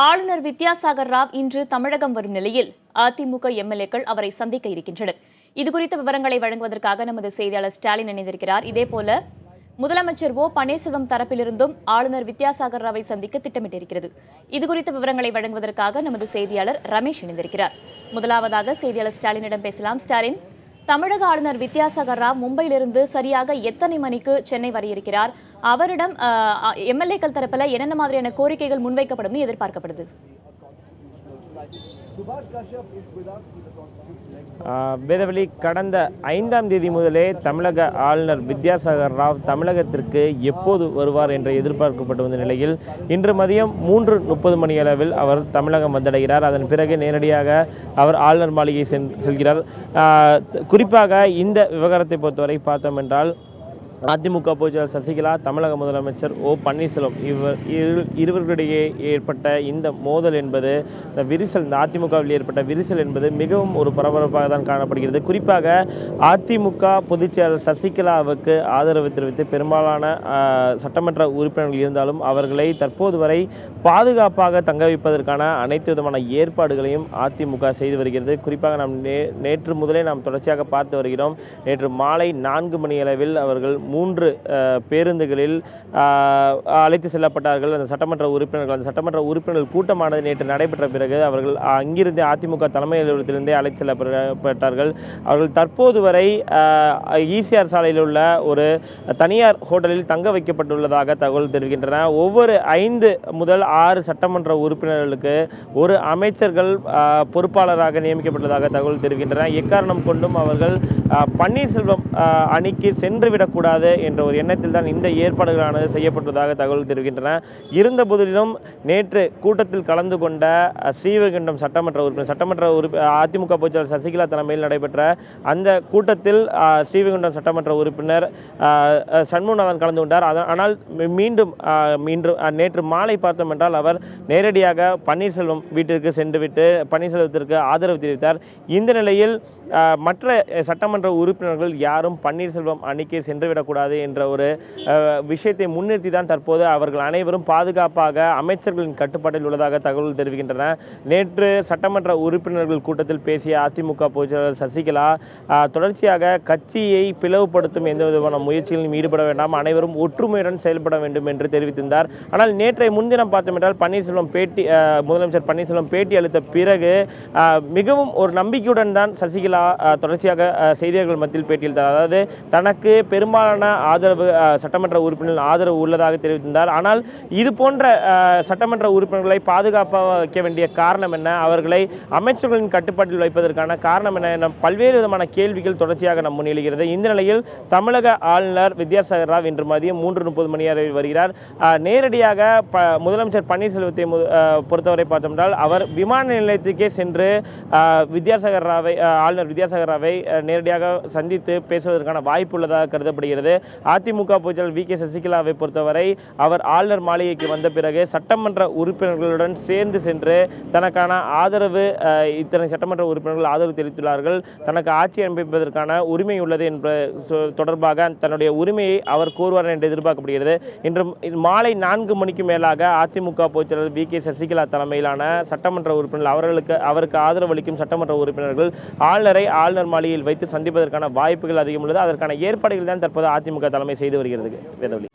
ஆளுநர் வித்யாசாகர் ராவ் இன்று தமிழகம் வரும் நிலையில் அதிமுக எம்எல்ஏக்கள் அவரை சந்திக்க இருக்கின்றனர். இதுகுறித்த விவரங்களை வழங்குவதற்காக நமது செய்தியாளர் ஸ்டாலின் இணைந்திருக்கிறார். இதேபோல முதலமைச்சர் ஓ பன்னீர்செல்வம் தரப்பிலிருந்தும் ஆளுநர் வித்யாசாகர் ராவை சந்திக்க திட்டமிட்டிருக்கிறது. இதுகுறித்த விவரங்களை வழங்குவதற்காக நமது செய்தியாளர் ரமேஷ் இணைந்திருக்கிறார். முதலாவதாக செய்தியாளர் ஸ்டாலினிடம் பேசலாம். ஸ்டாலின், தமிழக ஆளுநர் வித்யாசாகர் ராவ் மும்பையிலிருந்து சரியாக எத்தனை மணிக்கு சென்னை வர இருக்கிறார்? அவரிடம் எம்எல்ஏக்கள் தரப்பில் என்னென்ன மாதிரியான கோரிக்கைகள் முன்வைக்கப்படும் எதிர்பார்க்கப்படுது? வேதவழி, கடந்த 5ஆம் தேதி முதலே தமிழக ஆளுநர் வித்யாசாகர் ராவ் தமிழகத்திற்கு எப்போது வருவார் என்று எதிர்பார்க்கப்பட்டு வந்த நிலையில் இன்று மதியம் 3:30 மணி அளவில் அவர் தமிழகம் வந்தடைகிறார். அதன் பிறகு நேரடியாக அவர் ஆளுநர் மாளிகை செல்கிறார். குறிப்பாக இந்த விவகாரத்தை பொறுத்தவரை பார்த்தோம் என்றால் அதிமுக பொதுச்செயலாளர் சசிகலா, தமிழக முதலமைச்சர் ஓ பன்னீர்செல்வம் இருவர்களிடையே ஏற்பட்ட இந்த மோதல் என்பது இந்த அதிமுகவில் ஏற்பட்ட விரிசல் என்பது மிகவும் ஒரு பரபரப்பாக தான் காணப்படுகிறது. குறிப்பாக அதிமுக பொதுச்செயலாளர் சசிகலாவுக்கு ஆதரவு தெரிவித்து பெரும்பாலான சட்டமன்ற உறுப்பினர்கள் இருந்தாலும் அவர்களை தற்போது வரை பாதுகாப்பாக தங்க வைப்பதற்கான அனைத்து விதமான ஏற்பாடுகளையும் அதிமுக செய்து வருகிறது. குறிப்பாக நாம் நேற்று முதலே நாம் தொடர்ச்சியாக பார்த்து வருகிறோம். நேற்று மாலை 4 மணி அளவில் அவர்கள் 3 பேருந்துகளில் அழைத்து செல்லப்பட்டார்கள். அந்த சட்டமன்ற உறுப்பினர்கள் கூட்டமானது நேற்று நடைபெற்ற பிறகு அவர்கள் அங்கிருந்து அதிமுக தலைமை அலுவலகத்திலிருந்தே அழைத்து செல்லப்பட்டார்கள். அவர்கள் தற்போது வரை ஈசிஆர் சாலையில் உள்ள ஒரு தனியார் ஹோட்டலில் தங்க வைக்கப்பட்டுள்ளதாக தகவல் தெரிவிக்கின்றன. ஒவ்வொரு 5 முதல் 6 சட்டமன்ற உறுப்பினர்களுக்கு ஒரு அமைச்சர்கள் பொறுப்பாளராக நியமிக்கப்பட்டுள்ளதாக தகவல் தெரிவிக்கின்றன. எக்காரணம் கொண்டும் அவர்கள் பன்னீர்செல்வம் அணிக்கு சென்றுவிடக்கூடாது என்ற ஒரு எண்ணத்தில் தான் இந்த ஏற்பாடுகளானது செய்யப்பட்டதாக தகவல் தெரிவிக்கின்றன. இருந்த போதிலும் நேற்று கூட்டத்தில் கலந்து கொண்ட ஸ்ரீவைகுண்டம் சட்டமன்ற அதிமுக பொதுச்செயலாளர் சசிகலா தலைமையில் நடைபெற்ற அந்த கூட்டத்தில் ஸ்ரீவைகுண்டம் சட்டமன்ற உறுப்பினர் சண்முகநாதன் கலந்து கொண்டார். ஆனால் மீண்டும் நேற்று மாலை பார்த்தோம் என்றால் அவர் நேரடியாக பன்னீர்செல்வம் வீட்டிற்கு சென்றுவிட்டு பன்னீர்செல்வத்திற்கு ஆதரவு தெரிவித்தார். இந்த நிலையில் மற்ற சட்டமன்ற உறுப்பினர்கள் யாரும் பன்னீர்செல்வம் அணிக்கு சென்றுவிடக்கூடாது என்ற ஒரு விஷயத்தை முன்னிறுத்தி தான் தற்போது அவர்கள் அனைவரும் பாதுகாப்பாக அமைச்சர்களின் கட்டுப்பாட்டில் உள்ளதாக தகவல் தெரிவிக்கின்றன. நேற்று சட்டமன்ற உறுப்பினர்கள் கூட்டத்தில் பேசிய அதிமுக பொதுச்செயலாளர் சசிகலா தொடர்ச்சியாக கட்சியை பிளவுபடுத்தும் எந்த விதமான முயற்சிகளிலும் ஈடுபட வேண்டாம், அனைவரும் ஒற்றுமையுடன் செயல்பட வேண்டும் என்று தெரிவித்திருந்தார். ஆனால் நேற்றைய முன்தினம் பார்த்தோம் என்றால் முதலமைச்சர் பன்னீர்செல்வம் பேட்டி அளித்த பிறகு மிகவும் ஒரு நம்பிக்கையுடன் தான் சசிகலா தொடர்ச்சியாக செய்தியாளர்கள் மத்தியில் பேட்டியளித்தார். அதாவது தனக்கு பெரும்பாலான ஆதரவு சட்டமன்ற உறுப்பினர்கள் ஆதரவு உள்ளதாக தெரிவித்திருந்தார். ஆனால் இது போன்ற சட்டமன்ற உறுப்பினர்களை பாதுகாப்பாக வைக்க வேண்டிய காரணம் என்ன, அவர்களை அமைச்சர்களின் கட்டுப்பாட்டில் வைப்பதற்கான காரணம் என்ன என பல்வேறு விதமான கேள்விகள் தொடர்ச்சியாக நம் முன்னிலைகிறது. இந்த நிலையில் தமிழக ஆளுநர் வித்யாசாகர் ராவ் இன்று மதியம் 3:30 மணி அளவில் வருகிறார். நேரடியாக முதலமைச்சர் பன்னீர்செல்வத்தை பொறுத்தவரை பார்த்தோம்னால் அவர் விமான நிலையத்துக்கே சென்று ஆளுநர் வித்யாசாகர் ராவை நேரடியாக சந்தித்து பேசுவதற்கான வாய்ப்பு உள்ளதாக கருதப்படுகிறது. அதிமுக பொதுச்செயலாளர் வி.கே. சசிகலாவை பொறுத்தவரை அவர் ஆளுநர் மாளிகைக்கு வந்த பிறகு சட்டமன்ற உறுப்பினர்களுடன் சேர்ந்து சென்று தனக்கான ஆதரவு இத்தனை சட்டமன்ற உறுப்பினர்கள் ஆதரவு தெரிவித்துள்ளார்கள், தனக்கு ஆட்சி அமைப்பதற்கான உரிமை உள்ளது என்ற தொடர்பாக தன்னுடைய உரிமையை அவர் கோருவார் என்று எதிர்பார்க்கப்படுகிறது. இன்று மாலை 4 மணிக்கு மேலாக அதிமுக பொதுச்செயலாளர் வி.கே. சசிகலா தலைமையிலான சட்டமன்ற உறுப்பினர்கள் அவருக்கு ஆதரவு அளிக்கும் சட்டமன்ற உறுப்பினர்கள் ஆளுநர் மாளிகையில் வைத்து சந்திப்பதற்கான வாய்ப்புகள் அதிகம் உள்ளது. அதற்கான ஏற்பாடுகள் தான் தற்போது அதிமுக தலைமை செய்து வருகிறது. வேதவழி.